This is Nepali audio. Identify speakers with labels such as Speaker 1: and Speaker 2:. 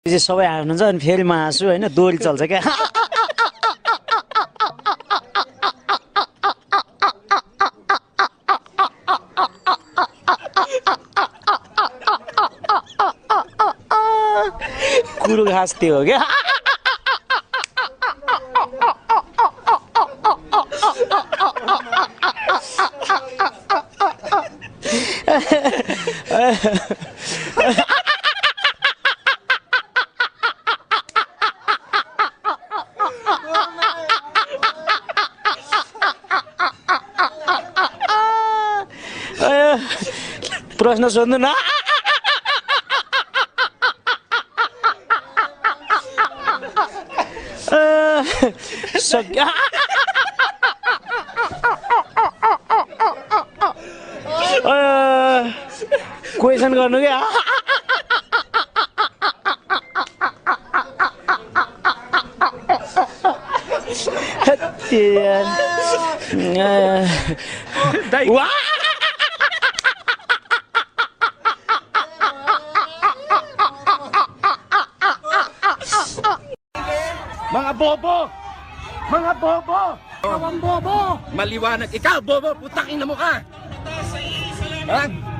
Speaker 1: सबै हाल्नुहुन्छ अनि फेरि म हाँसु होइन दोहोरी चल्छ क्या कुरो घाँस त्यो हो क्या प्रश्न सोध्नु न सक्यो क्वेसन गर्नु क्या
Speaker 2: Mga bobo! Mga bobo! Mga bobo! Maliwanag. Ikaw, bobo! Putang ina mo ka! Ha?